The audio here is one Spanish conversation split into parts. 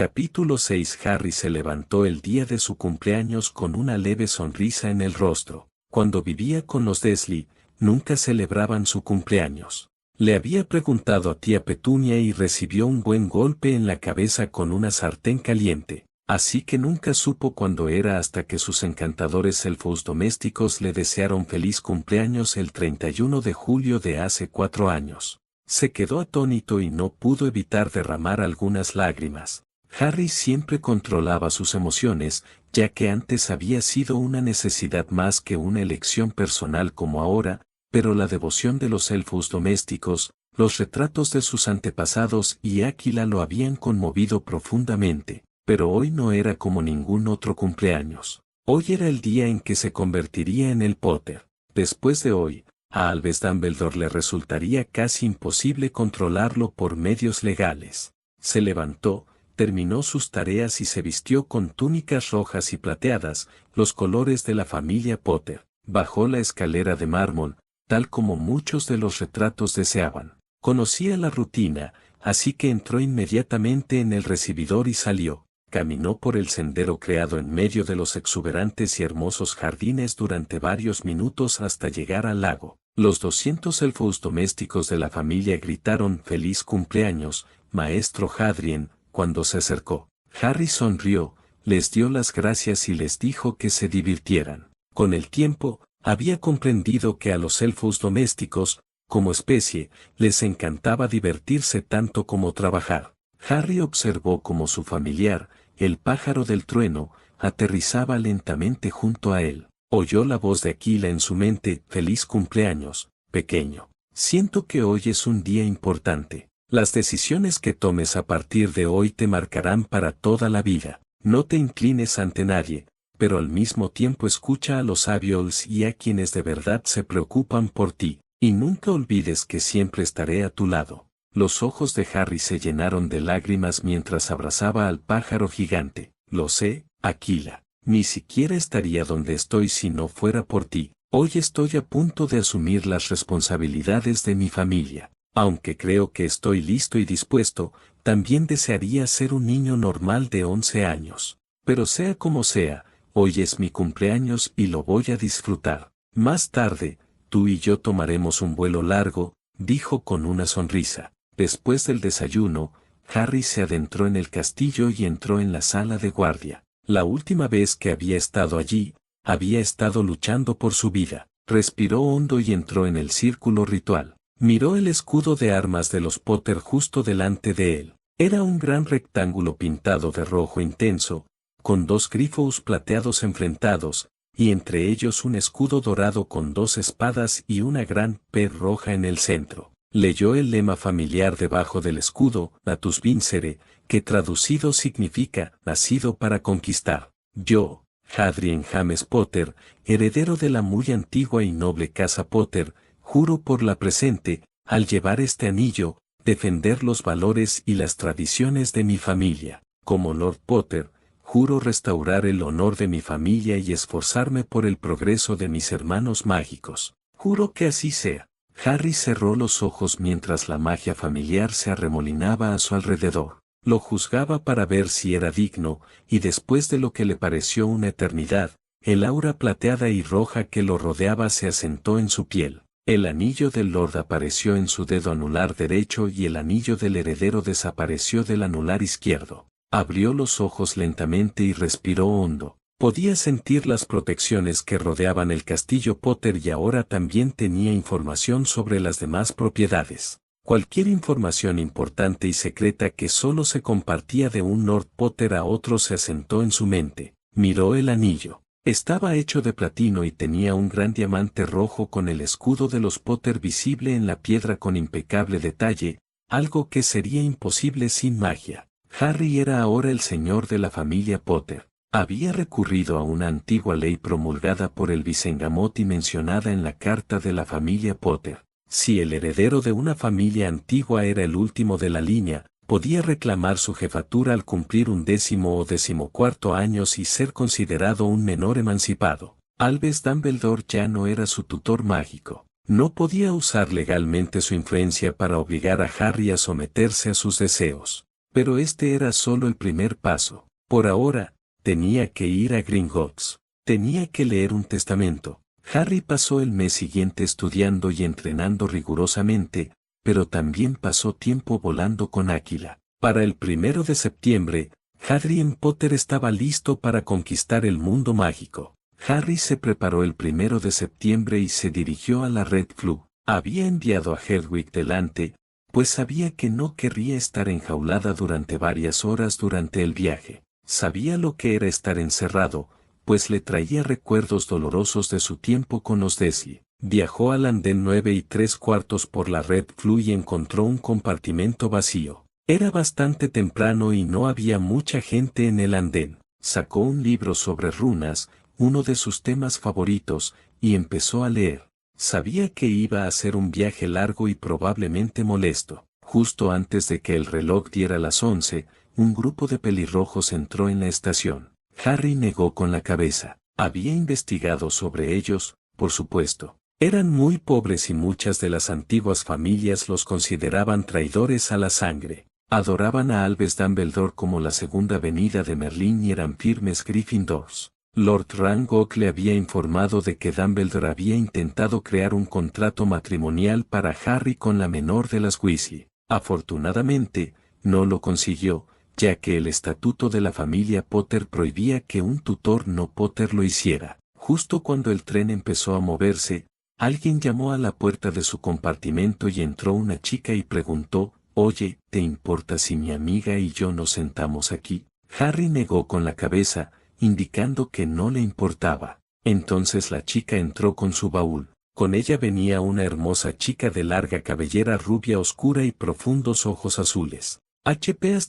Capítulo 6. Harry se levantó el día de su cumpleaños con una leve sonrisa en el rostro. Cuando vivía con los Dursley, nunca celebraban su cumpleaños. Le había preguntado a tía Petunia y recibió un buen golpe en la cabeza con una sartén caliente, así que nunca supo cuándo era hasta que sus encantadores elfos domésticos le desearon feliz cumpleaños el 31 de julio de hace 4 años. Se quedó atónito y no pudo evitar derramar algunas lágrimas. Harry siempre controlaba sus emociones, ya que antes había sido una necesidad más que una elección personal como ahora, pero la devoción de los elfos domésticos, los retratos de sus antepasados y Áquila lo habían conmovido profundamente, pero hoy no era como ningún otro cumpleaños. Hoy era el día en que se convertiría en el Potter. Después de hoy, a Albus Dumbledore le resultaría casi imposible controlarlo por medios legales. Se levantó, terminó sus tareas y se vistió con túnicas rojas y plateadas, los colores de la familia Potter. Bajó la escalera de mármol, tal como muchos de los retratos deseaban. Conocía la rutina, así que entró inmediatamente en el recibidor y salió. Caminó por el sendero creado en medio de los exuberantes y hermosos jardines durante varios minutos hasta llegar al lago. Los 200 elfos domésticos de la familia gritaron «¡Feliz cumpleaños, maestro Hadrien!» cuando se acercó. Harry sonrió, les dio las gracias y les dijo que se divirtieran. Con el tiempo, había comprendido que a los elfos domésticos, como especie, les encantaba divertirse tanto como trabajar. Harry observó cómo su familiar, el pájaro del trueno, aterrizaba lentamente junto a él. Oyó la voz de Áquila en su mente: «Feliz cumpleaños, pequeño. Siento que hoy es un día importante. Las decisiones que tomes a partir de hoy te marcarán para toda la vida. No te inclines ante nadie, pero al mismo tiempo escucha a los sabios y a quienes de verdad se preocupan por ti, y nunca olvides que siempre estaré a tu lado». Los ojos de Harry se llenaron de lágrimas mientras abrazaba al pájaro gigante. «Lo sé, Áquila. Ni siquiera estaría donde estoy si no fuera por ti. Hoy estoy a punto de asumir las responsabilidades de mi familia. Aunque creo que estoy listo y dispuesto, también desearía ser un niño normal de 11 años. Pero sea como sea, hoy es mi cumpleaños y lo voy a disfrutar. Más tarde, tú y yo tomaremos un vuelo largo», dijo con una sonrisa. Después del desayuno, Harry se adentró en el castillo y entró en la sala de guardia. La última vez que había estado allí, había estado luchando por su vida. Respiró hondo y entró en el círculo ritual. Miró el escudo de armas de los Potter justo delante de él. Era un gran rectángulo pintado de rojo intenso, con 2 grifos plateados enfrentados, y entre ellos un escudo dorado con 2 espadas y una gran P roja en el centro. Leyó el lema familiar debajo del escudo: «Natus Vincere», que traducido significa «nacido para conquistar». «Yo, Hadrien James Potter, heredero de la muy antigua y noble casa Potter, juro por la presente, al llevar este anillo, defender los valores y las tradiciones de mi familia. Como Lord Potter, juro restaurar el honor de mi familia y esforzarme por el progreso de mis hermanos mágicos. Juro que así sea». Harry cerró los ojos mientras la magia familiar se arremolinaba a su alrededor. Lo juzgaba para ver si era digno, y después de lo que le pareció una eternidad, el aura plateada y roja que lo rodeaba se asentó en su piel. El anillo del Lord apareció en su dedo anular derecho y el anillo del heredero desapareció del anular izquierdo. Abrió los ojos lentamente y respiró hondo. Podía sentir las protecciones que rodeaban el castillo Potter y ahora también tenía información sobre las demás propiedades. Cualquier información importante y secreta que solo se compartía de un Lord Potter a otro se asentó en su mente. Miró el anillo. Estaba hecho de platino y tenía un gran diamante rojo con el escudo de los Potter visible en la piedra con impecable detalle, algo que sería imposible sin magia. Harry era ahora el señor de la familia Potter. Había recurrido a una antigua ley promulgada por el Visengamot y mencionada en la carta de la familia Potter. Si el heredero de una familia antigua era el último de la línea, podía reclamar su jefatura al cumplir 10º o 14º años y ser considerado un menor emancipado. Albus Dumbledore ya no era su tutor mágico. No podía usar legalmente su influencia para obligar a Harry a someterse a sus deseos. Pero este era solo el primer paso. Por ahora, tenía que ir a Gringotts. Tenía que leer un testamento. Harry pasó el mes siguiente estudiando y entrenando rigurosamente, pero también pasó tiempo volando con Águila. Para el 1 de septiembre, Harry Potter estaba listo para conquistar el mundo mágico. Harry se preparó el 1 de septiembre y se dirigió a la Red Floo. Había enviado a Hedwig delante, pues sabía que no querría estar enjaulada durante varias horas durante el viaje. Sabía lo que era estar encerrado, pues le traía recuerdos dolorosos de su tiempo con los Dursley. Viajó al andén 9 3/4 por la Red Floo y encontró un compartimento vacío. Era bastante temprano y no había mucha gente en el andén. Sacó un libro sobre runas, uno de sus temas favoritos, y empezó a leer. Sabía que iba a ser un viaje largo y probablemente molesto. Justo antes de que el reloj diera las 11, un grupo de pelirrojos entró en la estación. Harry negó con la cabeza. Había investigado sobre ellos, por supuesto. Eran muy pobres y muchas de las antiguas familias los consideraban traidores a la sangre. Adoraban a Albus Dumbledore como la segunda venida de Merlín y eran firmes Gryffindors. Lord Ranrock le había informado de que Dumbledore había intentado crear un contrato matrimonial para Harry con la menor de las Weasley. Afortunadamente, no lo consiguió, ya que el estatuto de la familia Potter prohibía que un tutor no Potter lo hiciera. Justo cuando el tren empezó a moverse, alguien llamó a la puerta de su compartimento y entró una chica y preguntó, «Oye, ¿te importa si mi amiga y yo nos sentamos aquí?» Harry negó con la cabeza, indicando que no le importaba. Entonces la chica entró con su baúl. Con ella venía una hermosa chica de larga cabellera rubia oscura y profundos ojos azules. HP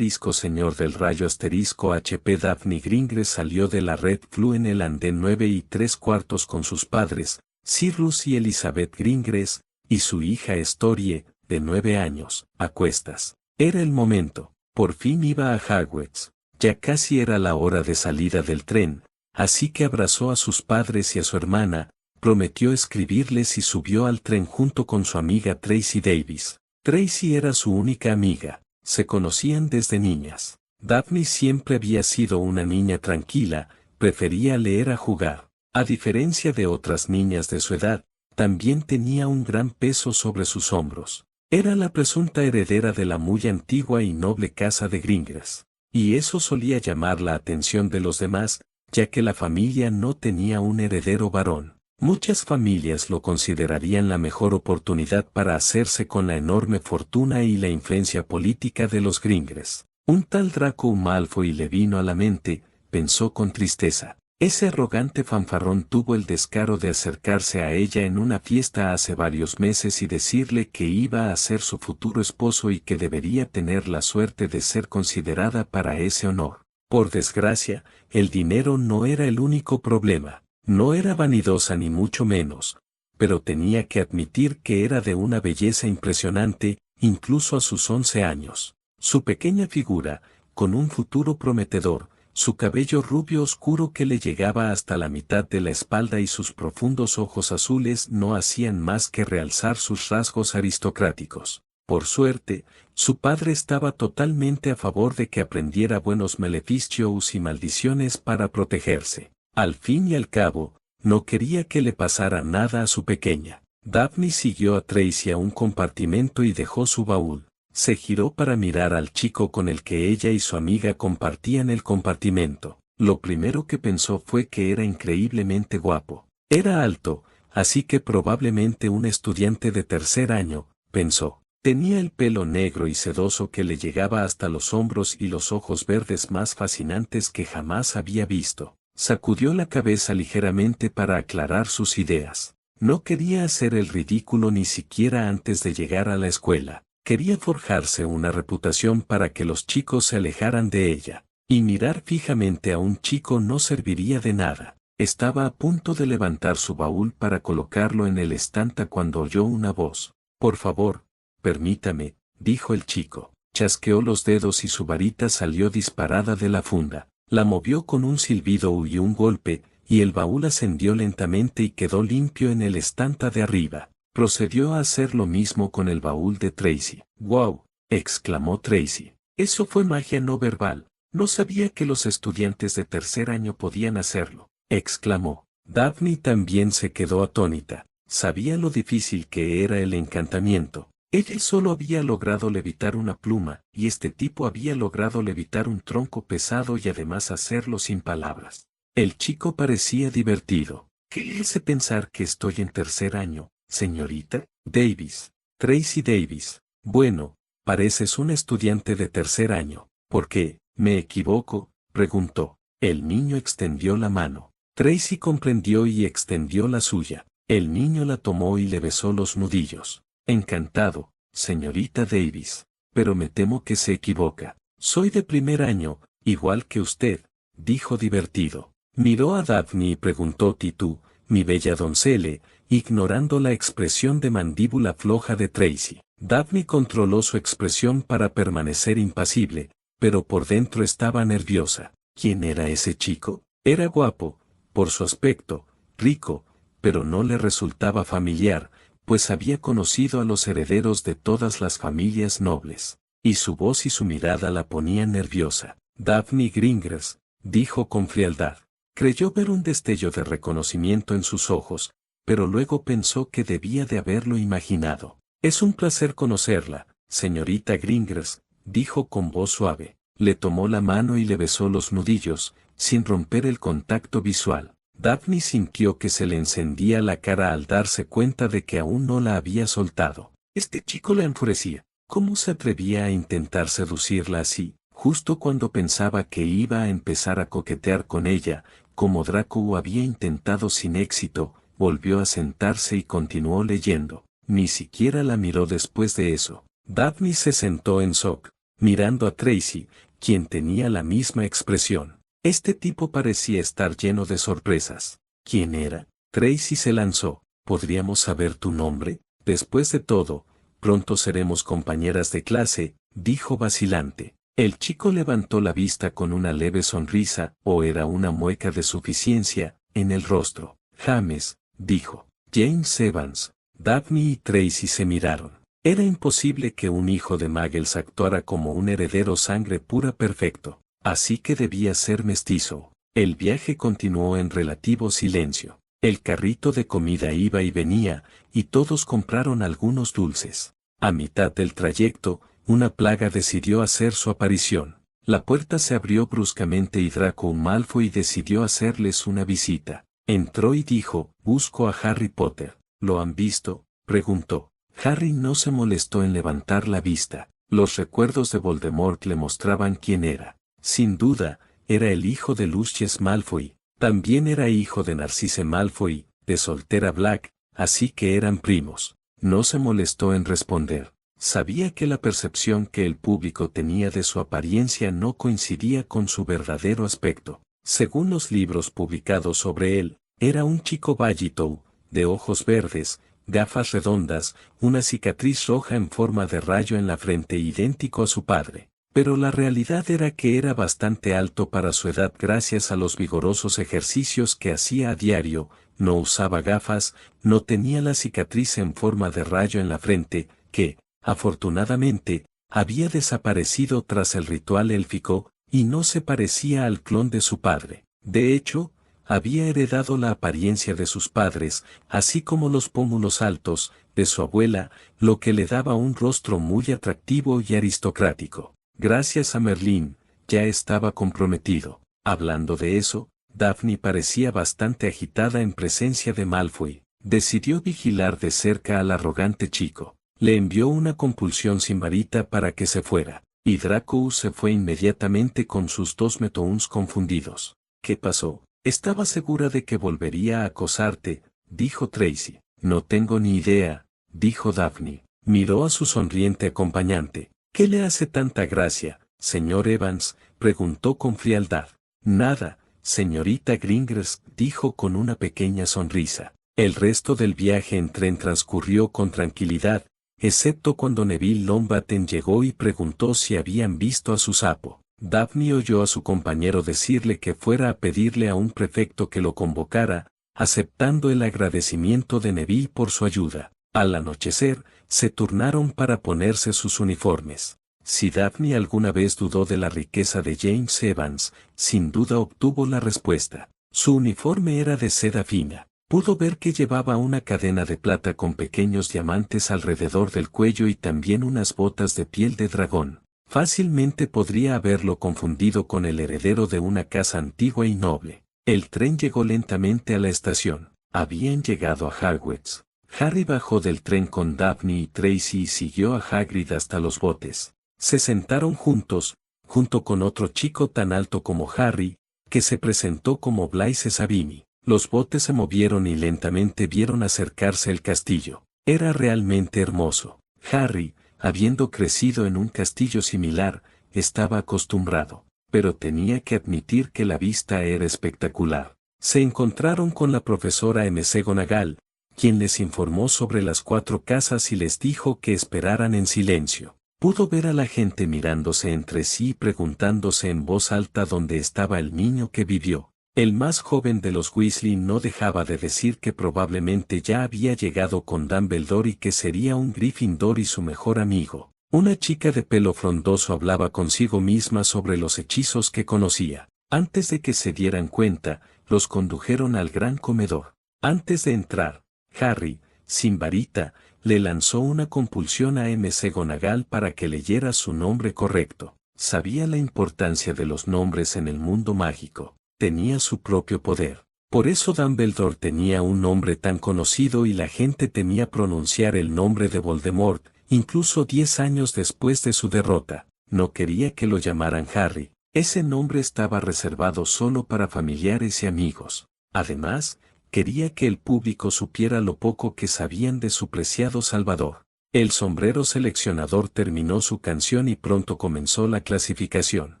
señor del rayo HP Daphne Gringres salió de la Red Floo en el andén 9 3/4 con sus padres, Cyrus y Elizabeth Gringres, y su hija Storie, de 9 años, a cuestas. Era el momento. Por fin iba a Hogwarts. Ya casi era la hora de salida del tren, así que abrazó a sus padres y a su hermana, prometió escribirles y subió al tren junto con su amiga Tracy Davis. Tracy era su única amiga. Se conocían desde niñas. Daphne siempre había sido una niña tranquila, prefería leer a jugar. A diferencia de otras niñas de su edad, también tenía un gran peso sobre sus hombros. Era la presunta heredera de la muy antigua y noble casa de Gringres. Y eso solía llamar la atención de los demás, ya que la familia no tenía un heredero varón. Muchas familias lo considerarían la mejor oportunidad para hacerse con la enorme fortuna y la influencia política de los Gringres. Un tal Draco Malfoy le vino a la mente, pensó con tristeza. Ese arrogante fanfarrón tuvo el descaro de acercarse a ella en una fiesta hace varios meses y decirle que iba a ser su futuro esposo y que debería tener la suerte de ser considerada para ese honor. Por desgracia, el dinero no era el único problema. No era vanidosa ni mucho menos, pero tenía que admitir que era de una belleza impresionante, incluso a sus 11 años. Su pequeña figura, con un futuro prometedor, su cabello rubio oscuro que le llegaba hasta la mitad de la espalda y sus profundos ojos azules no hacían más que realzar sus rasgos aristocráticos. Por suerte, su padre estaba totalmente a favor de que aprendiera buenos maleficios y maldiciones para protegerse. Al fin y al cabo, no quería que le pasara nada a su pequeña. Daphne siguió a Tracy a un compartimento y dejó su baúl. Se giró para mirar al chico con el que ella y su amiga compartían el compartimento. Lo primero que pensó fue que era increíblemente guapo. Era alto, así que probablemente un estudiante de tercer año, pensó. Tenía el pelo negro y sedoso que le llegaba hasta los hombros y los ojos verdes más fascinantes que jamás había visto. Sacudió la cabeza ligeramente para aclarar sus ideas. No quería hacer el ridículo ni siquiera antes de llegar a la escuela. Quería forjarse una reputación para que los chicos se alejaran de ella. Y mirar fijamente a un chico no serviría de nada. Estaba a punto de levantar su baúl para colocarlo en el estante cuando oyó una voz. «Por favor, permítame», dijo el chico. Chasqueó los dedos y su varita salió disparada de la funda. La movió con un silbido y un golpe, y el baúl ascendió lentamente y quedó limpio en el estante de arriba. Procedió a hacer lo mismo con el baúl de Tracy. «¡Wow!», exclamó Tracy. Eso fue magia no verbal. No sabía que los estudiantes de tercer año podían hacerlo, exclamó. Daphne también se quedó atónita. Sabía lo difícil que era el encantamiento. Ella solo había logrado levitar una pluma, y este tipo había logrado levitar un tronco pesado y además hacerlo sin palabras. El chico parecía divertido. ¿Qué le hace pensar que estoy en tercer año, señorita? Davis. Tracy Davis. Bueno, pareces un estudiante de tercer año. ¿Por qué? ¿Me equivoco? Preguntó. El niño extendió la mano. Tracy comprendió y extendió la suya. El niño la tomó y le besó los nudillos. Encantado, señorita Davis. Pero me temo que se equivoca. Soy de primer año, igual que usted, dijo divertido. Miró a Daphne y preguntó Titú, mi bella doncelle, ignorando la expresión de mandíbula floja de Tracy. Daphne controló su expresión para permanecer impasible, pero por dentro estaba nerviosa. ¿Quién era ese chico? Era guapo, por su aspecto, rico, pero no le resultaba familiar, pues había conocido a los herederos de todas las familias nobles, y su voz y su mirada la ponían nerviosa. Daphne Gringers, dijo con frialdad. Creyó ver un destello de reconocimiento en sus ojos, pero luego pensó que debía de haberlo imaginado. Es un placer conocerla, señorita Gringers, dijo con voz suave. Le tomó la mano y le besó los nudillos, sin romper el contacto visual. Daphne sintió que se le encendía la cara al darse cuenta de que aún no la había soltado. Este chico la enfurecía. ¿Cómo se atrevía a intentar seducirla así? Justo cuando pensaba que iba a empezar a coquetear con ella, como Draco había intentado sin éxito, volvió a sentarse y continuó leyendo. Ni siquiera la miró después de eso. Daphne se sentó en shock, mirando a Tracy, quien tenía la misma expresión. Este tipo parecía estar lleno de sorpresas. ¿Quién era? Tracy se lanzó. ¿Podríamos saber tu nombre? Después de todo, pronto seremos compañeras de clase, dijo vacilante. El chico levantó la vista con una leve sonrisa, o era una mueca de suficiencia, en el rostro. James, dijo. James Evans. Daphne y Tracy se miraron. Era imposible que un hijo de Muggles actuara como un heredero sangre pura perfecto. Así que debía ser mestizo. El viaje continuó en relativo silencio. El carrito de comida iba y venía, y todos compraron algunos dulces. A mitad del trayecto, una plaga decidió hacer su aparición. La puerta se abrió bruscamente y Draco Malfoy decidió hacerles una visita. Entró y dijo, busco a Harry Potter. ¿Lo han visto? Preguntó. Harry no se molestó en levantar la vista. Los recuerdos de Voldemort le mostraban quién era. Sin duda, era el hijo de Lucius Malfoy. También era hijo de Narcisse Malfoy, de soltera Black, así que eran primos. No se molestó en responder. Sabía que la percepción que el público tenía de su apariencia no coincidía con su verdadero aspecto. Según los libros publicados sobre él, era un chico Baggitou, de ojos verdes, gafas redondas, una cicatriz roja en forma de rayo en la frente idéntico a su padre. Pero la realidad era que era bastante alto para su edad gracias a los vigorosos ejercicios que hacía a diario, no usaba gafas, no tenía la cicatriz en forma de rayo en la frente, que, afortunadamente, había desaparecido tras el ritual élfico, y no se parecía al clon de su padre. De hecho, había heredado la apariencia de sus padres, así como los pómulos altos, de su abuela, lo que le daba un rostro muy atractivo y aristocrático. Gracias a Merlín, ya estaba comprometido. Hablando de eso, Daphne parecía bastante agitada en presencia de Malfoy. Decidió vigilar de cerca al arrogante chico. Le envió una compulsión sin varita para que se fuera, y Draco se fue inmediatamente con sus dos Metouns confundidos. ¿Qué pasó? Estaba segura de que volvería a acosarte, dijo Tracy. No tengo ni idea, dijo Daphne. Miró a su sonriente acompañante. ¿Qué le hace tanta gracia, señor Evans? Preguntó con frialdad. Nada, señorita Gringers, dijo con una pequeña sonrisa. El resto del viaje en tren transcurrió con tranquilidad, excepto cuando Neville Longbottom llegó y preguntó si habían visto a su sapo. Daphne oyó a su compañero decirle que fuera a pedirle a un prefecto que lo convocara, aceptando el agradecimiento de Neville por su ayuda. Al anochecer, se turnaron para ponerse sus uniformes. Si Daphne alguna vez dudó de la riqueza de James Evans, sin duda obtuvo la respuesta. Su uniforme era de seda fina. Pudo ver que llevaba una cadena de plata con pequeños diamantes alrededor del cuello y también unas botas de piel de dragón. Fácilmente podría haberlo confundido con el heredero de una casa antigua y noble. El tren llegó lentamente a la estación. Habían llegado a Hogwarts. Harry bajó del tren con Daphne y Tracy y siguió a Hagrid hasta los botes. Se sentaron juntos, junto con otro chico tan alto como Harry, que se presentó como Blaise Sabini. Los botes se movieron y lentamente vieron acercarse el castillo. Era realmente hermoso. Harry, habiendo crecido en un castillo similar, estaba acostumbrado, pero tenía que admitir que la vista era espectacular. Se encontraron con la profesora McGonagall, quien les informó sobre las 4 casas y les dijo que esperaran en silencio. Pudo ver a la gente mirándose entre sí y preguntándose en voz alta dónde estaba el niño que vivió. El más joven de los Weasley no dejaba de decir que probablemente ya había llegado con Dumbledore y que sería un Gryffindor y su mejor amigo. Una chica de pelo frondoso hablaba consigo misma sobre los hechizos que conocía. Antes de que se dieran cuenta, los condujeron al gran comedor. Antes de entrar, Harry, sin varita, le lanzó una compulsión a McGonagall para que leyera su nombre correcto. Sabía la importancia de los nombres en el mundo mágico. Tenía su propio poder. Por eso Dumbledore tenía un nombre tan conocido y la gente temía pronunciar el nombre de Voldemort, incluso 10 años después de su derrota. No quería que lo llamaran Harry. Ese nombre estaba reservado solo para familiares y amigos. Además, quería que el público supiera lo poco que sabían de su preciado Salvador. El sombrero seleccionador terminó su canción y pronto comenzó la clasificación.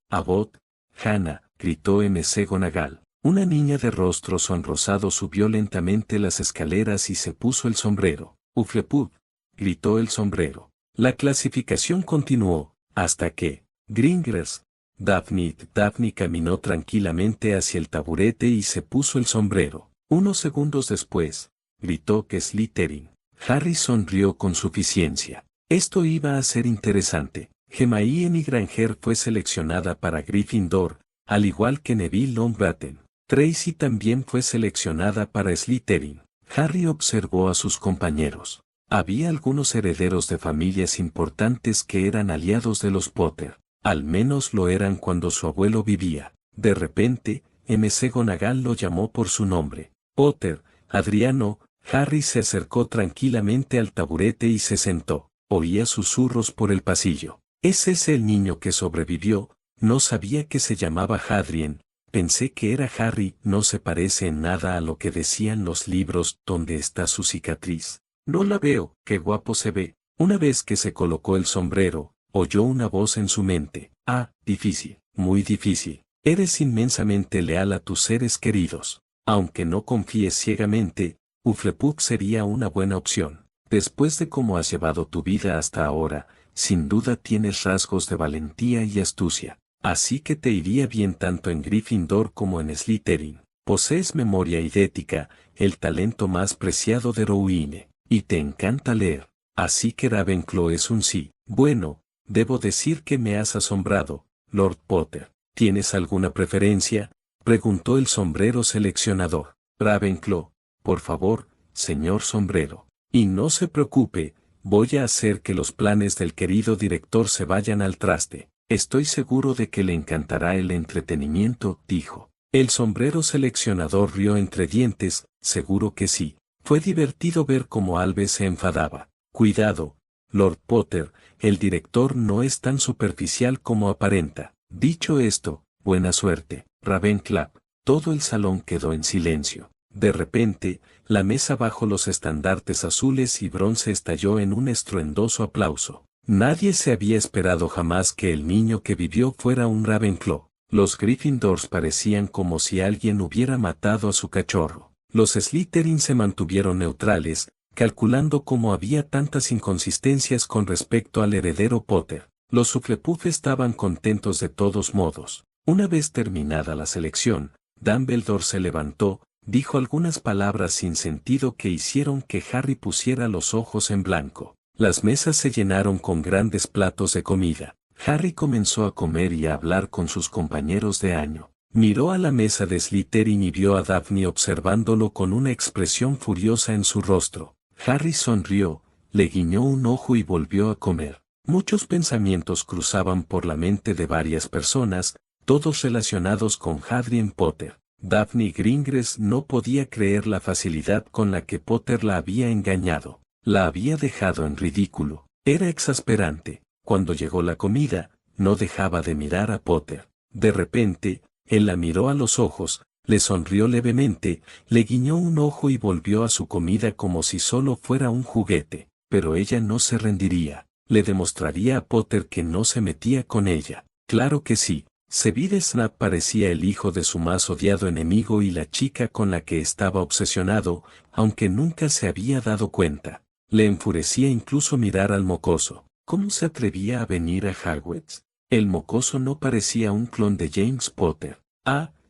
Abbott, Hannah, gritó McGonagall. Una niña de rostro sonrosado subió lentamente las escaleras y se puso el sombrero. Hufflepuff, gritó el sombrero. La clasificación continuó, hasta que, Gringotts, Daphne caminó tranquilamente hacia el taburete y se puso el sombrero. Unos segundos después, gritó que Slytherin. Harry sonrió con suficiencia. Esto iba a ser interesante. Hermione Granger fue seleccionada para Gryffindor, al igual que Neville Longbottom. Tracy también fue seleccionada para Slytherin. Harry observó a sus compañeros. Había algunos herederos de familias importantes que eran aliados de los Potter. Al menos lo eran cuando su abuelo vivía. De repente, McGonagall lo llamó por su nombre. Potter, Adriano. Harry se acercó tranquilamente al taburete y se sentó. Oía susurros por el pasillo. ¿Es ese el niño que sobrevivió? No sabía que se llamaba Hadrien. Pensé que era Harry. No se parece en nada a lo que decían los libros. ¿Dónde está su cicatriz? No la veo. Qué guapo se ve. Una vez que se colocó el sombrero, oyó una voz en su mente. Ah, difícil, muy difícil. Eres inmensamente leal a tus seres queridos. Aunque no confíes ciegamente, Hufflepuff sería una buena opción. Después de cómo has llevado tu vida hasta ahora, sin duda tienes rasgos de valentía y astucia. Así que te iría bien tanto en Gryffindor como en Slytherin. Posees memoria idética, el talento más preciado de Rowena, y te encanta leer. Así que Ravenclaw es un sí. Bueno, debo decir que me has asombrado, Lord Potter. ¿Tienes alguna preferencia?, preguntó el sombrero seleccionador. Ravenclaw, por favor, señor sombrero. Y no se preocupe, voy a hacer que los planes del querido director se vayan al traste. Estoy seguro de que le encantará el entretenimiento, dijo. El sombrero seleccionador rió entre dientes. Seguro que sí. Fue divertido ver cómo Albus se enfadaba. Cuidado, Lord Potter, el director no es tan superficial como aparenta. Dicho esto, buena suerte, Ravenclaw. Todo el salón quedó en silencio. De repente, la mesa bajo los estandartes azules y bronce estalló en un estruendoso aplauso. Nadie se había esperado jamás que el niño que vivió fuera un Ravenclaw. Los Gryffindors parecían como si alguien hubiera matado a su cachorro. Los Slytherin se mantuvieron neutrales, calculando cómo había tantas inconsistencias con respecto al heredero Potter. Los Hufflepuff estaban contentos de todos modos. Una vez terminada la selección, Dumbledore se levantó, dijo algunas palabras sin sentido que hicieron que Harry pusiera los ojos en blanco. Las mesas se llenaron con grandes platos de comida. Harry comenzó a comer y a hablar con sus compañeros de año. Miró a la mesa de Slytherin y vio a Daphne observándolo con una expresión furiosa en su rostro. Harry sonrió, le guiñó un ojo y volvió a comer. Muchos pensamientos cruzaban por la mente de varias personas, todos relacionados con Harry Potter. Daphne Gringras no podía creer la facilidad con la que Potter la había engañado. La había dejado en ridículo. Era exasperante. Cuando llegó la comida, no dejaba de mirar a Potter. De repente, él la miró a los ojos, le sonrió levemente, le guiñó un ojo y volvió a su comida como si solo fuera un juguete. Pero ella no se rendiría. Le demostraría a Potter que no se metía con ella. Claro que sí. Severus Snape parecía el hijo de su más odiado enemigo y la chica con la que estaba obsesionado, aunque nunca se había dado cuenta. Le enfurecía incluso mirar al mocoso. ¿Cómo se atrevía a venir a Hogwarts? El mocoso no parecía un clon de James Potter.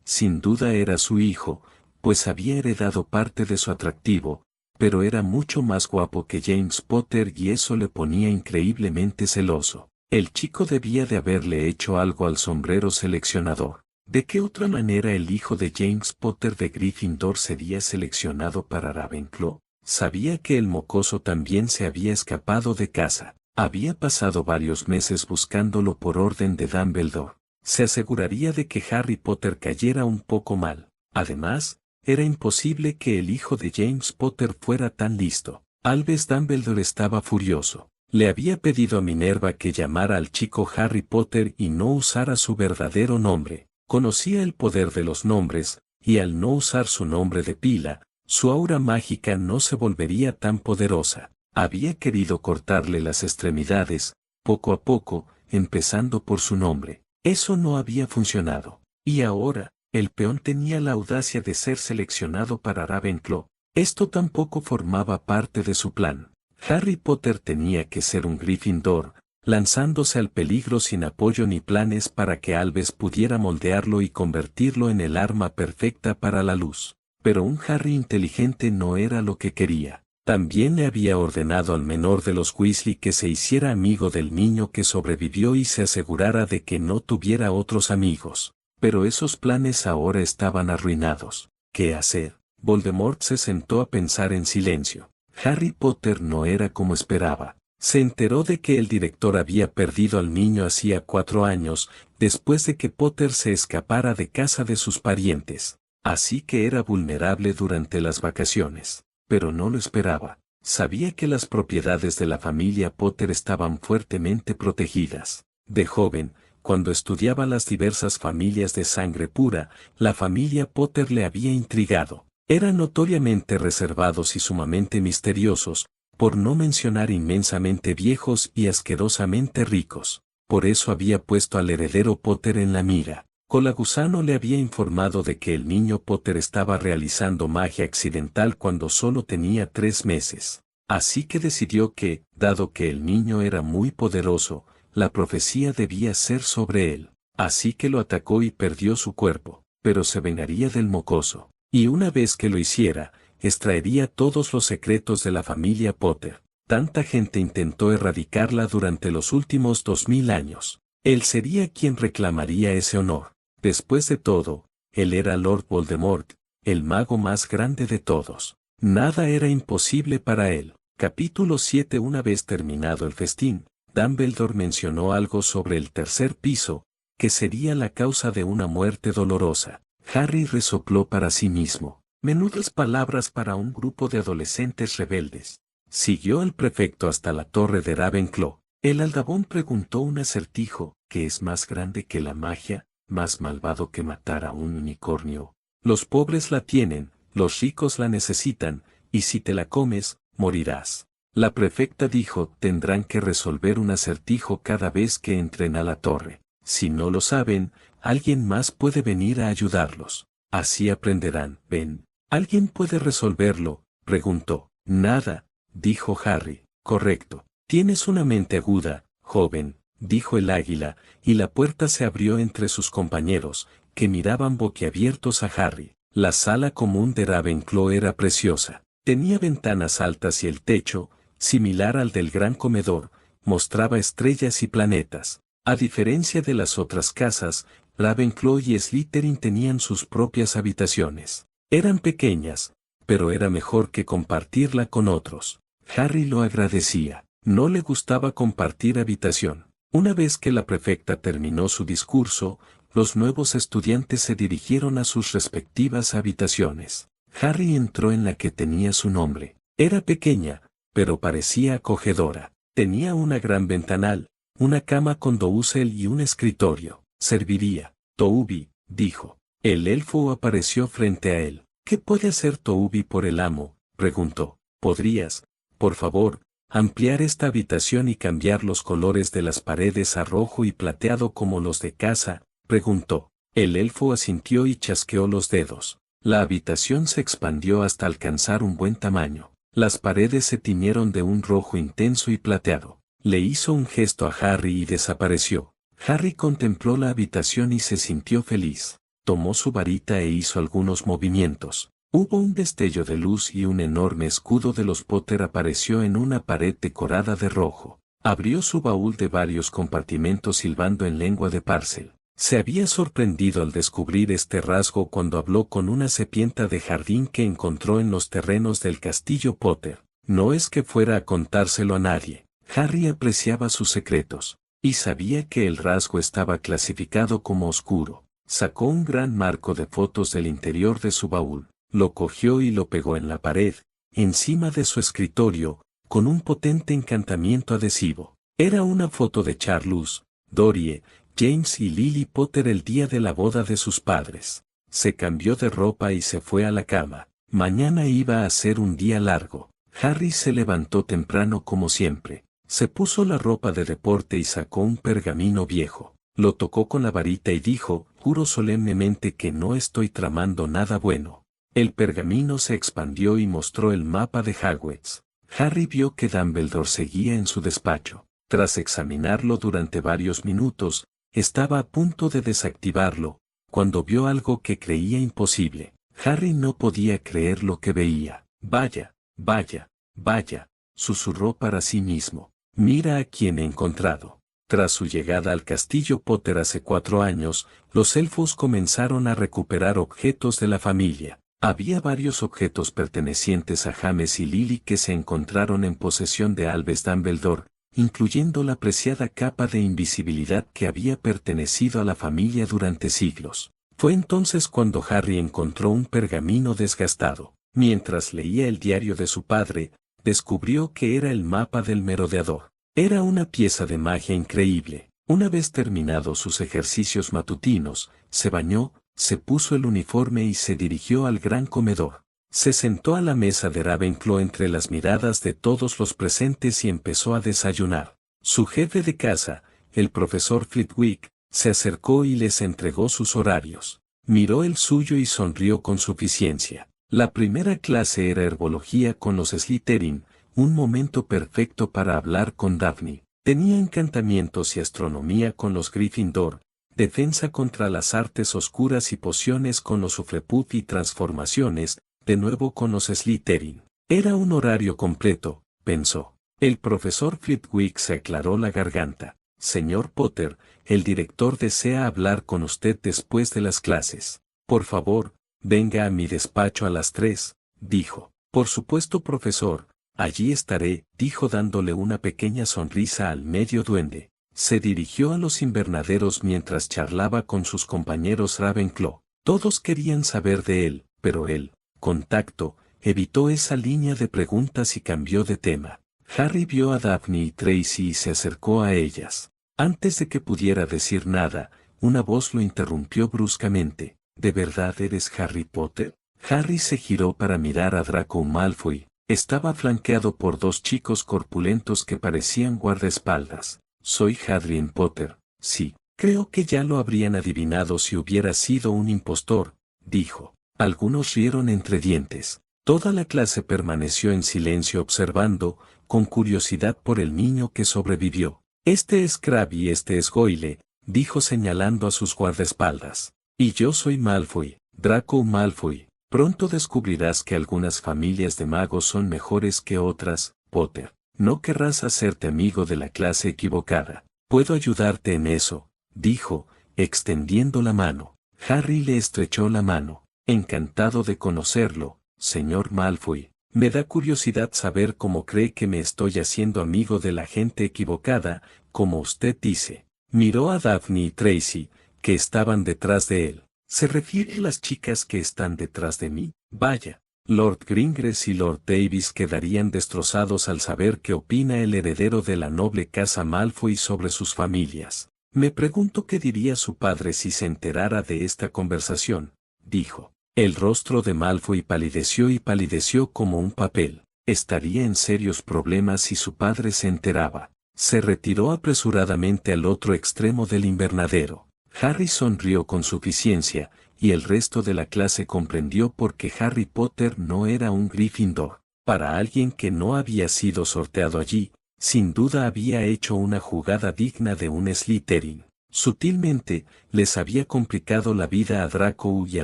Sin duda era su hijo, pues había heredado parte de su atractivo, pero era mucho más guapo que James Potter y eso le ponía increíblemente celoso. El chico debía de haberle hecho algo al sombrero seleccionador. ¿De qué otra manera el hijo de James Potter de Gryffindor sería seleccionado para Ravenclaw? Sabía que el mocoso también se había escapado de casa. Había pasado varios meses buscándolo por orden de Dumbledore. Se aseguraría de que Harry Potter cayera un poco mal. Además, era imposible que el hijo de James Potter fuera tan listo. Albus Dumbledore estaba furioso. Le había pedido a Minerva que llamara al chico Harry Potter y no usara su verdadero nombre. Conocía el poder de los nombres, y al no usar su nombre de pila, su aura mágica no se volvería tan poderosa. Había querido cortarle las extremidades, poco a poco, empezando por su nombre. Eso no había funcionado. Y ahora, el peón tenía la audacia de ser seleccionado para Ravenclaw. Esto tampoco formaba parte de su plan. Harry Potter tenía que ser un Gryffindor, lanzándose al peligro sin apoyo ni planes para que Albus pudiera moldearlo y convertirlo en el arma perfecta para la luz. Pero un Harry inteligente no era lo que quería. También le había ordenado al menor de los Weasley que se hiciera amigo del niño que sobrevivió y se asegurara de que no tuviera otros amigos. Pero esos planes ahora estaban arruinados. ¿Qué hacer? Voldemort se sentó a pensar en silencio. Harry Potter no era como esperaba. Se enteró de que el director había perdido al niño hacía 4 años, después de que Potter se escapara de casa de sus parientes. Así que era vulnerable durante las vacaciones. Pero no lo esperaba. Sabía que las propiedades de la familia Potter estaban fuertemente protegidas. De joven, cuando estudiaba las diversas familias de sangre pura, la familia Potter le había intrigado. Eran notoriamente reservados y sumamente misteriosos, por no mencionar inmensamente viejos y asquerosamente ricos. Por eso había puesto al heredero Potter en la mira. Colagusano le había informado de que el niño Potter estaba realizando magia accidental cuando solo tenía 3 meses. Así que decidió que, dado que el niño era muy poderoso, la profecía debía ser sobre él. Así que lo atacó y perdió su cuerpo, pero se vengaría del mocoso. Y una vez que lo hiciera, extraería todos los secretos de la familia Potter. Tanta gente intentó erradicarla durante los últimos 2000 años. Él sería quien reclamaría ese honor. Después de todo, él era Lord Voldemort, el mago más grande de todos. Nada era imposible para él. Capítulo 7. Una vez terminado el festín, Dumbledore mencionó algo sobre el tercer piso, que sería la causa de una muerte dolorosa. Harry resopló para sí mismo. Menudas palabras para un grupo de adolescentes rebeldes. Siguió el prefecto hasta la torre de Ravenclaw. El aldabón preguntó un acertijo, ¿qué es más grande que la magia, más malvado que matar a un unicornio? Los pobres la tienen, los ricos la necesitan, y si te la comes, morirás. La prefecta dijo, tendrán que resolver un acertijo cada vez que entren a la torre. Si no lo saben, alguien más puede venir a ayudarlos. Así aprenderán. ¿Ven? ¿Alguien puede resolverlo?, preguntó. Nada, dijo Harry. Correcto. Tienes una mente aguda, joven, dijo el águila, y la puerta se abrió entre sus compañeros, que miraban boquiabiertos a Harry. La sala común de Ravenclaw era preciosa. Tenía ventanas altas y el techo, similar al del gran comedor, mostraba estrellas y planetas. A diferencia de las otras casas, Ravenclaw y Slytherin tenían sus propias habitaciones. Eran pequeñas, pero era mejor que compartirla con otros. Harry lo agradecía. No le gustaba compartir habitación. Una vez que la prefecta terminó su discurso, los nuevos estudiantes se dirigieron a sus respectivas habitaciones. Harry entró en la que tenía su nombre. Era pequeña, pero parecía acogedora. Tenía una gran ventanal, una cama con dosel y un escritorio. Serviría. Toby, dijo. El elfo apareció frente a él. ¿Qué puede hacer Toby por el amo?, preguntó. ¿Podrías, por favor, ampliar esta habitación y cambiar los colores de las paredes a rojo y plateado como los de casa?, preguntó. El elfo asintió y chasqueó los dedos. La habitación se expandió hasta alcanzar un buen tamaño. Las paredes se tiñeron de un rojo intenso y plateado. Le hizo un gesto a Harry y desapareció. Harry contempló la habitación y se sintió feliz. Tomó su varita e hizo algunos movimientos. Hubo un destello de luz y un enorme escudo de los Potter apareció en una pared decorada de rojo. Abrió su baúl de varios compartimentos silbando en lengua de Parcel. Se había sorprendido al descubrir este rasgo cuando habló con una serpiente de jardín que encontró en los terrenos del castillo Potter. No es que fuera a contárselo a nadie. Harry apreciaba sus secretos, y sabía que el rasgo estaba clasificado como oscuro. Sacó un gran marco de fotos del interior de su baúl, lo cogió y lo pegó en la pared, encima de su escritorio, con un potente encantamiento adhesivo. Era una foto de Charles, Dorie, James y Lily Potter el día de la boda de sus padres. Se cambió de ropa y se fue a la cama. Mañana iba a ser un día largo. Harry se levantó temprano como siempre. Se puso la ropa de deporte y sacó un pergamino viejo. Lo tocó con la varita y dijo, juro solemnemente que no estoy tramando nada bueno. El pergamino se expandió y mostró el mapa de Hogwarts. Harry vio que Dumbledore seguía en su despacho. Tras examinarlo durante varios minutos, estaba a punto de desactivarlo, cuando vio algo que creía imposible. Harry no podía creer lo que veía. Vaya, vaya, vaya, susurró para sí mismo. Mira a quién he encontrado. Tras su llegada al castillo Potter hace 4 años, los elfos comenzaron a recuperar objetos de la familia. Había varios objetos pertenecientes a James y Lily que se encontraron en posesión de Albus Dumbledore, incluyendo la preciada capa de invisibilidad que había pertenecido a la familia durante siglos. Fue entonces cuando Harry encontró un pergamino desgastado. Mientras leía el diario de su padre, descubrió que era el mapa del merodeador. Era una pieza de magia increíble. Una vez terminados sus ejercicios matutinos, se bañó, se puso el uniforme y se dirigió al gran comedor. Se sentó a la mesa de Ravenclaw entre las miradas de todos los presentes y empezó a desayunar. Su jefe de casa, el profesor Flitwick, se acercó y les entregó sus horarios. Miró el suyo y sonrió con suficiencia. La primera clase era herbología con los Slytherin, un momento perfecto para hablar con Daphne. Tenía encantamientos y astronomía con los Gryffindor, defensa contra las artes oscuras y pociones con los Hufflepuff y transformaciones, de nuevo con los Slytherin. Era un horario completo, pensó. El profesor Flitwick se aclaró la garganta. Señor Potter, el director desea hablar con usted después de las clases. Por favor, venga a mi despacho a las 3, dijo. Por supuesto, profesor, allí estaré, dijo dándole una pequeña sonrisa al medio duende. Se dirigió a los invernaderos mientras charlaba con sus compañeros Ravenclaw. Todos querían saber de él, pero él, contacto, evitó esa línea de preguntas y cambió de tema. Harry vio a Daphne y Tracy y se acercó a ellas. Antes de que pudiera decir nada, una voz lo interrumpió bruscamente. ¿De verdad eres Harry Potter? Harry se giró para mirar a Draco Malfoy. Estaba flanqueado por 2 chicos corpulentos que parecían guardaespaldas. Soy Hadrian Potter, sí. Creo que ya lo habrían adivinado si hubiera sido un impostor, dijo. Algunos rieron entre dientes. Toda la clase permaneció en silencio observando, con curiosidad por el niño que sobrevivió. Este es Crabbe y este es Goyle, dijo señalando a sus guardaespaldas. Y yo soy Malfoy, Draco Malfoy. Pronto descubrirás que algunas familias de magos son mejores que otras, Potter. No querrás hacerte amigo de la clase equivocada. Puedo ayudarte en eso, dijo, extendiendo la mano. Harry le estrechó la mano. Encantado de conocerlo, señor Malfoy. Me da curiosidad saber cómo cree que me estoy haciendo amigo de la gente equivocada, como usted dice. Miró a Daphne y Tracy, que estaban detrás de él. ¿Se refiere a las chicas que están detrás de mí? Vaya. Lord Gringres y Lord Davis quedarían destrozados al saber qué opina el heredero de la noble casa Malfoy sobre sus familias. Me pregunto qué diría su padre si se enterara de esta conversación, dijo. El rostro de Malfoy palideció como un papel. Estaría en serios problemas si su padre se enteraba. Se retiró apresuradamente al otro extremo del invernadero. Harry sonrió con suficiencia, y el resto de la clase comprendió por qué Harry Potter no era un Gryffindor. Para alguien que no había sido sorteado allí, sin duda había hecho una jugada digna de un Slytherin. Sutilmente, les había complicado la vida a Draco y a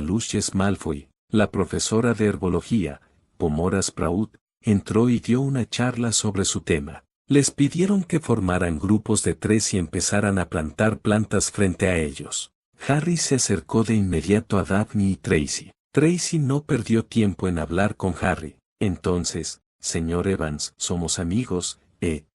Lucius Malfoy. La profesora de herbología, Pomora Sprout, entró y dio una charla sobre su tema. Les pidieron que formaran grupos de 3 y empezaran a plantar plantas frente a ellos. Harry se acercó de inmediato a Daphne y Tracy. Tracy no perdió tiempo en hablar con Harry. Entonces, señor Evans, somos amigos,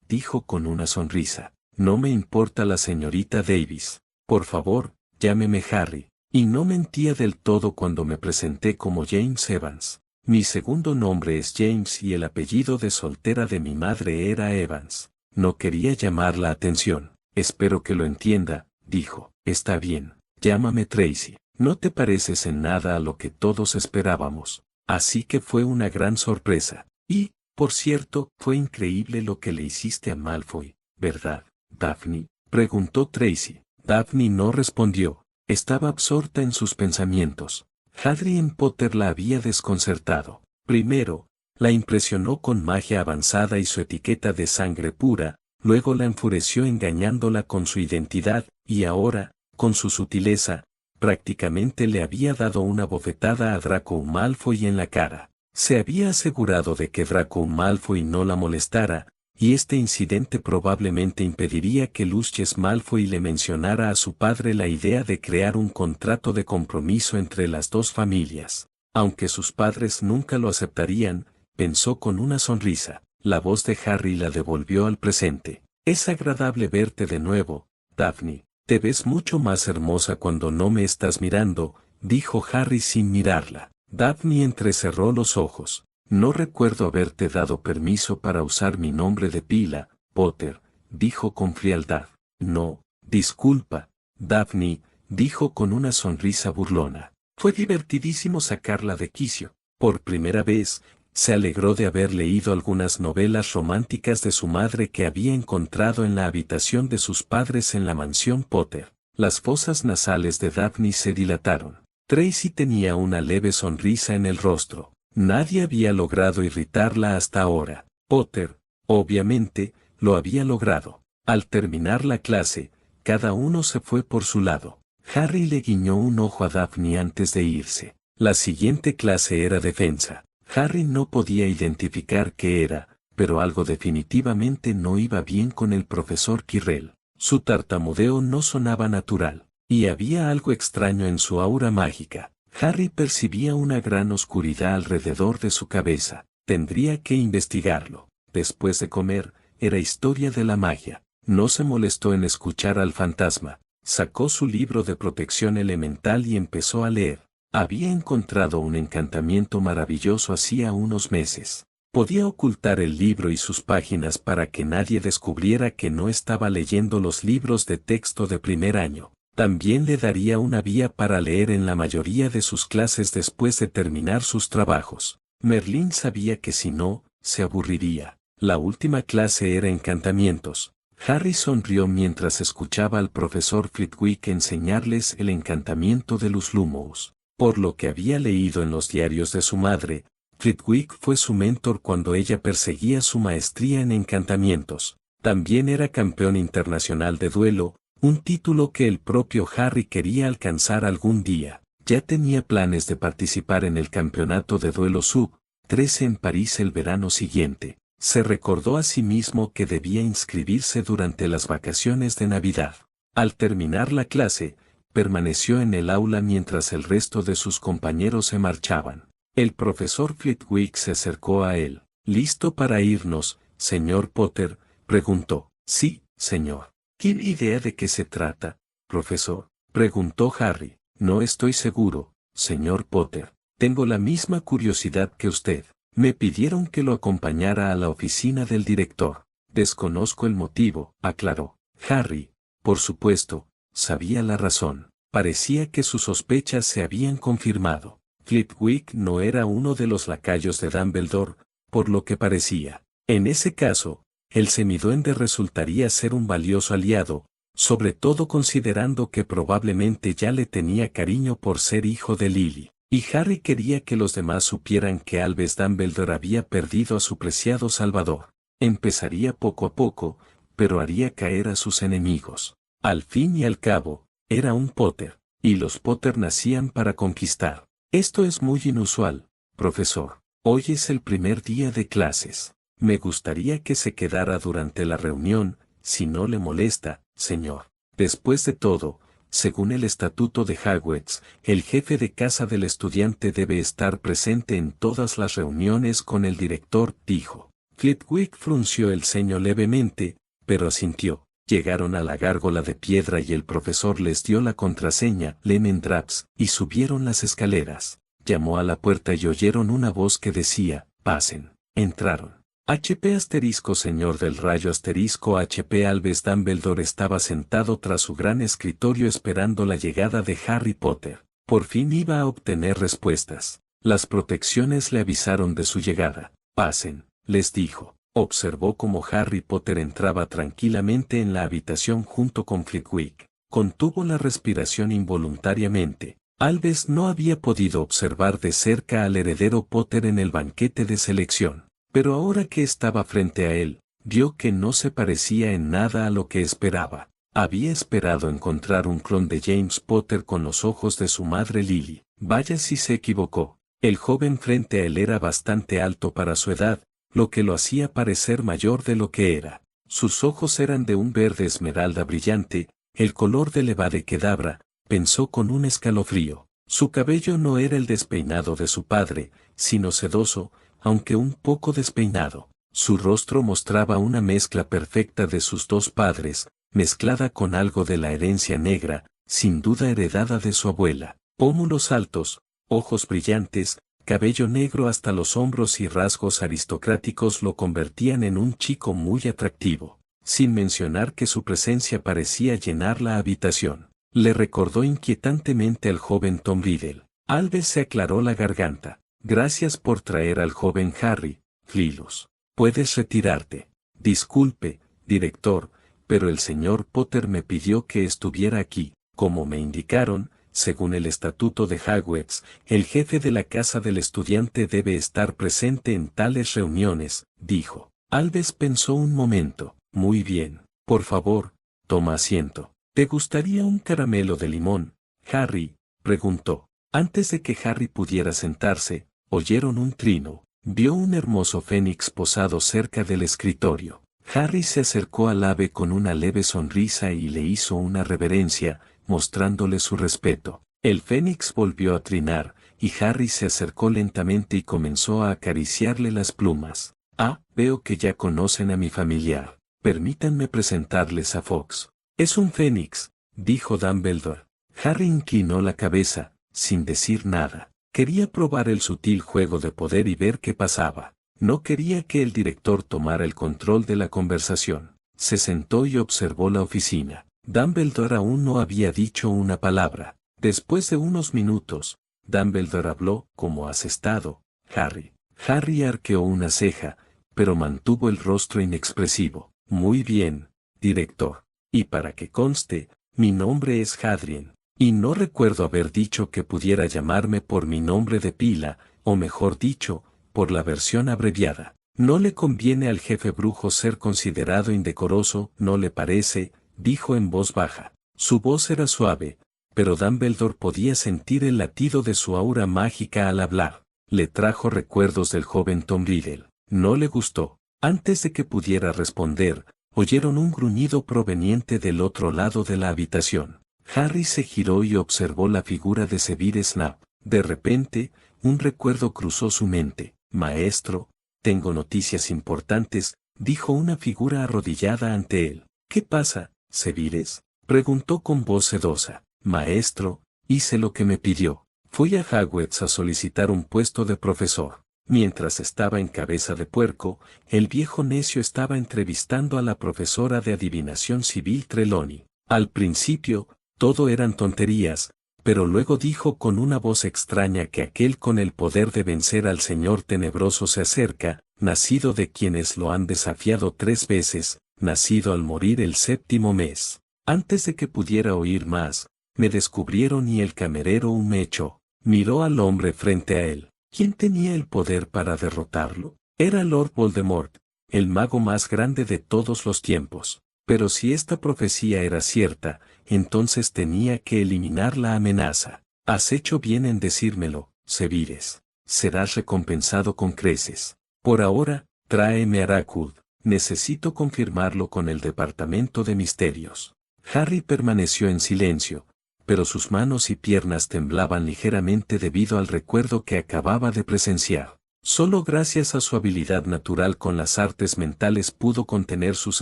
dijo con una sonrisa. No me importa la señorita Davis. Por favor, llámeme Harry. Y no mentía del todo cuando me presenté como James Evans. Mi segundo nombre es James y el apellido de soltera de mi madre era Evans. No quería llamar la atención. Espero que lo entienda, dijo. Está bien, llámame Tracy. No te pareces en nada a lo que todos esperábamos. Así que fue una gran sorpresa. Y, por cierto, fue increíble lo que le hiciste a Malfoy, ¿verdad, Daphne? Preguntó Tracy. Daphne no respondió. Estaba absorta en sus pensamientos. Harry Potter la había desconcertado. Primero, la impresionó con magia avanzada y su etiqueta de sangre pura, luego la enfureció engañándola con su identidad, y ahora, con su sutileza, prácticamente le había dado una bofetada a Draco Malfoy en la cara. Se había asegurado de que Draco Malfoy no la molestara, y este incidente probablemente impediría que Lucius Malfoy le mencionara a su padre la idea de crear un contrato de compromiso entre las dos familias. Aunque sus padres nunca lo aceptarían, pensó con una sonrisa. La voz de Harry la devolvió al presente. Es agradable verte de nuevo, Daphne. Te ves mucho más hermosa cuando no me estás mirando, dijo Harry sin mirarla. Daphne entrecerró los ojos. No recuerdo haberte dado permiso para usar mi nombre de pila, Potter, dijo con frialdad. No, disculpa, Daphne, dijo con una sonrisa burlona. Fue divertidísimo sacarla de quicio. Por primera vez, se alegró de haber leído algunas novelas románticas de su madre que había encontrado en la habitación de sus padres en la mansión Potter. Las fosas nasales de Daphne se dilataron. Tracy tenía una leve sonrisa en el rostro. Nadie había logrado irritarla hasta ahora. Potter, obviamente, lo había logrado. Al terminar la clase, cada uno se fue por su lado. Harry le guiñó un ojo a Daphne antes de irse. La siguiente clase era defensa. Harry no podía identificar qué era, pero algo definitivamente no iba bien con el profesor Quirrell. Su tartamudeo no sonaba natural, y había algo extraño en su aura mágica. Harry percibía una gran oscuridad alrededor de su cabeza. Tendría que investigarlo. Después de comer, era historia de la magia. No se molestó en escuchar al fantasma. Sacó su libro de protección elemental y empezó a leer. Había encontrado un encantamiento maravilloso hacía unos meses. Podía ocultar el libro y sus páginas para que nadie descubriera que no estaba leyendo los libros de texto de primer año. También le daría una vía para leer en la mayoría de sus clases después de terminar sus trabajos. Merlín sabía que si no, se aburriría. La última clase era encantamientos. Harry sonrió mientras escuchaba al profesor Flitwick enseñarles el encantamiento de los Lumos. Por lo que había leído en los diarios de su madre, Flitwick fue su mentor cuando ella perseguía su maestría en encantamientos. También era campeón internacional de duelo, un título que el propio Harry quería alcanzar algún día. Ya tenía planes de participar en el campeonato de duelo sub-13 en París el verano siguiente. Se recordó a sí mismo que debía inscribirse durante las vacaciones de Navidad. Al terminar la clase, permaneció en el aula mientras el resto de sus compañeros se marchaban. El profesor Flitwick se acercó a él. ¿Listo para irnos, señor Potter?, preguntó. Sí, señor. ¿Tiene idea de qué se trata, profesor?, preguntó Harry. No estoy seguro, señor Potter. Tengo la misma curiosidad que usted. Me pidieron que lo acompañara a la oficina del director. Desconozco el motivo, aclaró. Harry, por supuesto, sabía la razón. Parecía que sus sospechas se habían confirmado. Flitwick no era uno de los lacayos de Dumbledore, por lo que parecía. En ese caso, el semiduende resultaría ser un valioso aliado, sobre todo considerando que probablemente ya le tenía cariño por ser hijo de Lily. Y Harry quería que los demás supieran que Albus Dumbledore había perdido a su preciado salvador. Empezaría poco a poco, pero haría caer a sus enemigos. Al fin y al cabo, era un Potter, y los Potter nacían para conquistar. Esto es muy inusual, profesor. Hoy es el primer día de clases. Me gustaría que se quedara durante la reunión, si no le molesta, señor. Después de todo, según el estatuto de Hogwarts, el jefe de casa del estudiante debe estar presente en todas las reuniones con el director, dijo. Flitwick frunció el ceño levemente, pero asintió. Llegaron a la gárgola de piedra y el profesor les dio la contraseña, Lemon Drops, y subieron las escaleras. Llamó a la puerta y oyeron una voz que decía, pasen. Entraron. HP asterisco señor del rayo asterisco HP Albus Dumbledore estaba sentado tras su gran escritorio esperando la llegada de Harry Potter. Por fin iba a obtener respuestas. Las protecciones le avisaron de su llegada. Pasen, les dijo. Observó cómo Harry Potter entraba tranquilamente en la habitación junto con Flitwick. Contuvo la respiración involuntariamente. Albus no había podido observar de cerca al heredero Potter en el banquete de selección. Pero ahora que estaba frente a él, vio que no se parecía en nada a lo que esperaba. Había esperado encontrar un clon de James Potter con los ojos de su madre Lily. Vaya si se equivocó. El joven frente a él era bastante alto para su edad, lo que lo hacía parecer mayor de lo que era. Sus ojos eran de un verde esmeralda brillante, el color del Avada Kedavra, pensó con un escalofrío. Su cabello no era el despeinado de su padre, sino sedoso, aunque un poco despeinado. Su rostro mostraba una mezcla perfecta de sus dos padres, mezclada con algo de la herencia negra, sin duda heredada de su abuela. Pómulos altos, ojos brillantes, cabello negro hasta los hombros y rasgos aristocráticos lo convertían en un chico muy atractivo, sin mencionar que su presencia parecía llenar la habitación. Le recordó inquietantemente al joven Tom Riddle. Albus se aclaró la garganta. Gracias por traer al joven Harry, Filus. Puedes retirarte. Disculpe, director, pero el señor Potter me pidió que estuviera aquí. Como me indicaron, según el estatuto de Hogwarts, el jefe de la casa del estudiante debe estar presente en tales reuniones, dijo. Albus pensó un momento. Muy bien. Por favor, toma asiento. ¿Te gustaría un caramelo de limón, Harry?, preguntó. Antes de que Harry pudiera sentarse, oyeron un trino. Vio un hermoso fénix posado cerca del escritorio. Harry se acercó al ave con una leve sonrisa y le hizo una reverencia, mostrándole su respeto. El fénix volvió a trinar, y Harry se acercó lentamente y comenzó a acariciarle las plumas. Ah, veo que ya conocen a mi familiar. Permítanme presentarles a Fox. Es un fénix, dijo Dumbledore. Harry inclinó la cabeza, sin decir nada. Quería probar el sutil juego de poder y ver qué pasaba. No quería que el director tomara el control de la conversación. Se sentó y observó la oficina. Dumbledore aún no había dicho una palabra. Después de unos minutos, Dumbledore habló. ¿Cómo has estado, Harry? Harry arqueó una ceja, pero mantuvo el rostro inexpresivo. Muy bien, director. Y para que conste, mi nombre es Hadrien. Y no recuerdo haber dicho que pudiera llamarme por mi nombre de pila, o mejor dicho, por la versión abreviada. No le conviene al jefe brujo ser considerado indecoroso, ¿no le parece?, dijo en voz baja. Su voz era suave, pero Dumbledore podía sentir el latido de su aura mágica al hablar. Le trajo recuerdos del joven Tom Riddle. No le gustó. Antes de que pudiera responder, oyeron un gruñido proveniente del otro lado de la habitación. Harry se giró y observó la figura de Severus Snape. De repente, un recuerdo cruzó su mente. Maestro, tengo noticias importantes, dijo una figura arrodillada ante él. ¿Qué pasa, Severus?, preguntó con voz sedosa. Maestro, hice lo que me pidió. Fui a Hogwarts a solicitar un puesto de profesor. Mientras estaba en Cabeza de Puerco, el viejo necio estaba entrevistando a la profesora de adivinación civil Trelawney. Al principio, todo eran tonterías, pero luego dijo con una voz extraña que aquel con el poder de vencer al Señor Tenebroso se acerca, nacido de quienes lo han desafiado 3 veces, nacido al morir el 7º mes. Antes de que pudiera oír más, me descubrieron y el camerero me echó. Miró al hombre frente a él. ¿Quién tenía el poder para derrotarlo? Era Lord Voldemort, el mago más grande de todos los tiempos. Pero si esta profecía era cierta, entonces tenía que eliminar la amenaza. Has hecho bien en decírmelo, Severus. Serás recompensado con creces. Por ahora, tráeme a Rookwood. Necesito confirmarlo con el Departamento de Misterios. Harry permaneció en silencio, pero sus manos y piernas temblaban ligeramente debido al recuerdo que acababa de presenciar. Solo gracias a su habilidad natural con las artes mentales pudo contener sus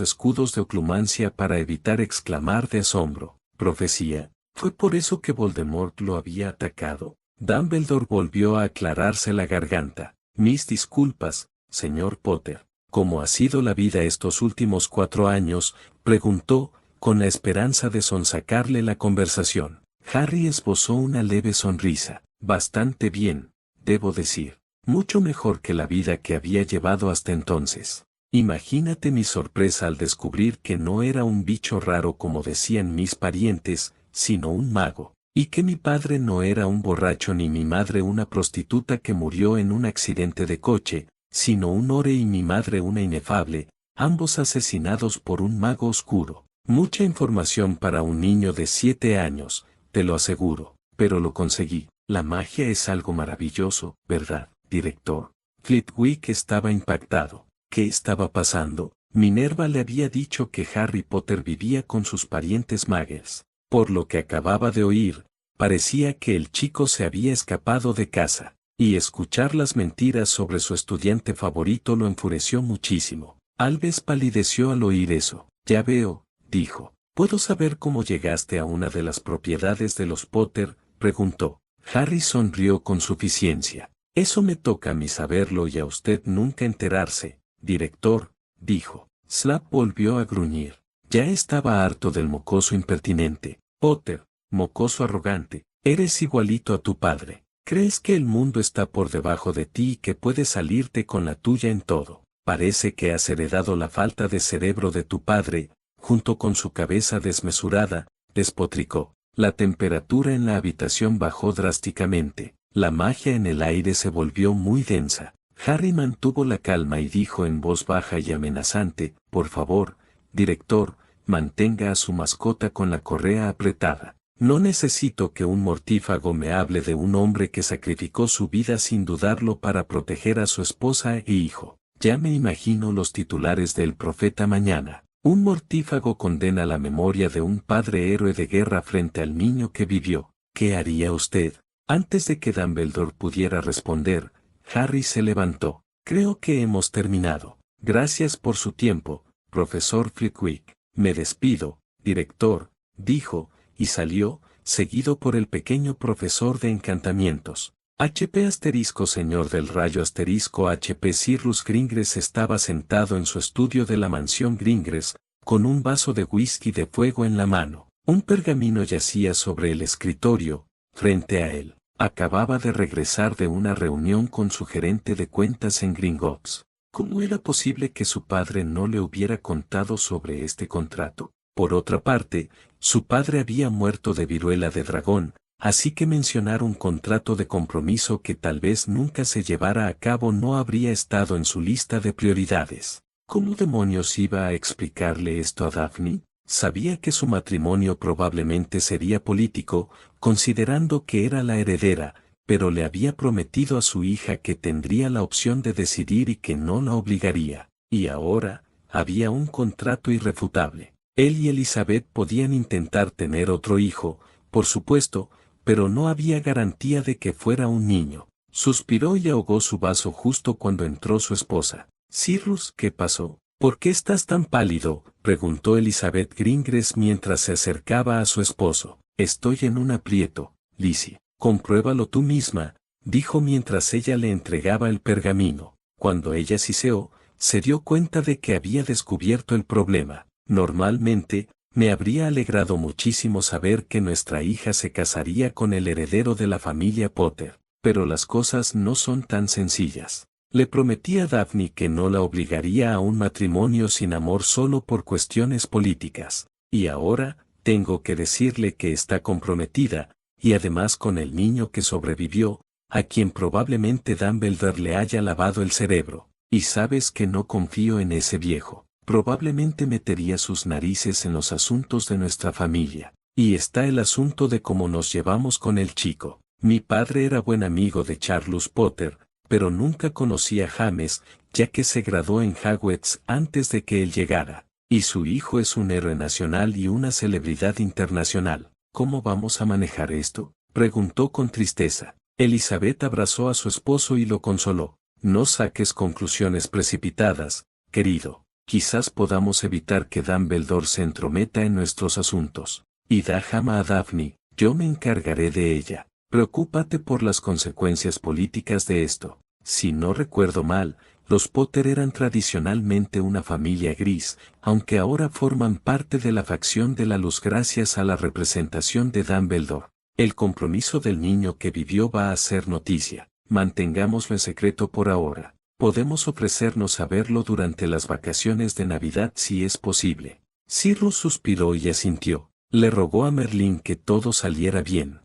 escudos de oclumancia para evitar exclamar de asombro. ¿Profecía? ¿Fue por eso que Voldemort lo había atacado? Dumbledore volvió a aclararse la garganta. Mis disculpas, señor Potter. ¿Cómo ha sido la vida estos últimos 4 años?, preguntó, con la esperanza de sonsacarle la conversación. Harry esbozó una leve sonrisa. Bastante bien, debo decir. Mucho mejor que la vida que había llevado hasta entonces. Imagínate mi sorpresa al descubrir que no era un bicho raro como decían mis parientes, sino un mago, y que mi padre no era un borracho ni mi madre una prostituta que murió en un accidente de coche, sino un Ore y mi madre una inefable, ambos asesinados por un mago oscuro. Mucha información para un niño de 7 años, te lo aseguro, pero lo conseguí. La magia es algo maravilloso, ¿verdad, director? Flitwick estaba impactado. ¿Qué estaba pasando? Minerva le había dicho que Harry Potter vivía con sus parientes Muggles. Por lo que acababa de oír, parecía que el chico se había escapado de casa, y escuchar las mentiras sobre su estudiante favorito lo enfureció muchísimo. Albus palideció al oír eso. Ya veo, dijo. ¿Puedo saber cómo llegaste a una de las propiedades de los Potter?, preguntó. Harry sonrió con suficiencia. Eso me toca a mí saberlo y a usted nunca enterarse, director, dijo. Slap volvió a gruñir. Ya estaba harto del mocoso impertinente. Potter, mocoso arrogante, eres igualito a tu padre. ¿Crees que el mundo está por debajo de ti y que puedes salirte con la tuya en todo? Parece que has heredado la falta de cerebro de tu padre, junto con su cabeza desmesurada, despotricó. La temperatura en la habitación bajó drásticamente. La magia en el aire se volvió muy densa. Harry mantuvo la calma y dijo en voz baja y amenazante, por favor, director, mantenga a su mascota con la correa apretada. No necesito que un mortífago me hable de un hombre que sacrificó su vida sin dudarlo para proteger a su esposa e hijo. Ya me imagino los titulares del Profeta mañana. Un mortífago condena la memoria de un padre héroe de guerra frente al niño que vivió. ¿Qué haría usted? Antes de que Dumbledore pudiera responder, Harry se levantó. Creo que hemos terminado. Gracias por su tiempo, profesor Flitwick. Me despido, director, dijo, y salió, seguido por el pequeño profesor de encantamientos. HP asterisco señor del rayo asterisco HP Cyrus Gringres estaba sentado en su estudio de la mansión Gringres, con un vaso de whisky de fuego en la mano. Un pergamino yacía sobre el escritorio, frente a él. Acababa de regresar de una reunión con su gerente de cuentas en Gringotts. ¿Cómo era posible que su padre no le hubiera contado sobre este contrato? Por otra parte, su padre había muerto de viruela de dragón, así que mencionar un contrato de compromiso que tal vez nunca se llevara a cabo no habría estado en su lista de prioridades. ¿Cómo demonios iba a explicarle esto a Daphne? Sabía que su matrimonio probablemente sería político, considerando que era la heredera, pero le había prometido a su hija que tendría la opción de decidir y que no la obligaría. Y ahora, había un contrato irrefutable. Él y Elizabeth podían intentar tener otro hijo, por supuesto, pero no había garantía de que fuera un niño. Suspiró y ahogó su vaso justo cuando entró su esposa. Cyrus, ¿qué pasó? ¿Por qué estás tan pálido?, preguntó Elizabeth Gringres mientras se acercaba a su esposo. Estoy en un aprieto, Lizzie. Compruébalo tú misma, dijo mientras ella le entregaba el pergamino. Cuando ella siseó, se dio cuenta de que había descubierto el problema. Normalmente, me habría alegrado muchísimo saber que nuestra hija se casaría con el heredero de la familia Potter, pero las cosas no son tan sencillas. Le prometí a Daphne que no la obligaría a un matrimonio sin amor solo por cuestiones políticas, y ahora, tengo que decirle que está comprometida, y además con el niño que sobrevivió, a quien probablemente Dumbledore le haya lavado el cerebro. Y sabes que no confío en ese viejo. Probablemente metería sus narices en los asuntos de nuestra familia. Y está el asunto de cómo nos llevamos con el chico. Mi padre era buen amigo de Charles Potter, pero nunca conocí a James, ya que se graduó en Hogwarts antes de que él llegara. Y su hijo es un héroe nacional y una celebridad internacional. ¿Cómo vamos a manejar esto?, preguntó con tristeza. Elizabeth abrazó a su esposo y lo consoló. No saques conclusiones precipitadas, querido. Quizás podamos evitar que Dumbledore se entrometa en nuestros asuntos. Y da jama a Daphne, yo me encargaré de ella. Preocúpate por las consecuencias políticas de esto. Si no recuerdo mal, los Potter eran tradicionalmente una familia gris, aunque ahora forman parte de la facción de la luz gracias a la representación de Dumbledore. El compromiso del niño que vivió va a ser noticia. Mantengámoslo en secreto por ahora. Podemos ofrecernos a verlo durante las vacaciones de Navidad si es posible. Cyrus suspiró y asintió. Le rogó a Merlín que todo saliera bien.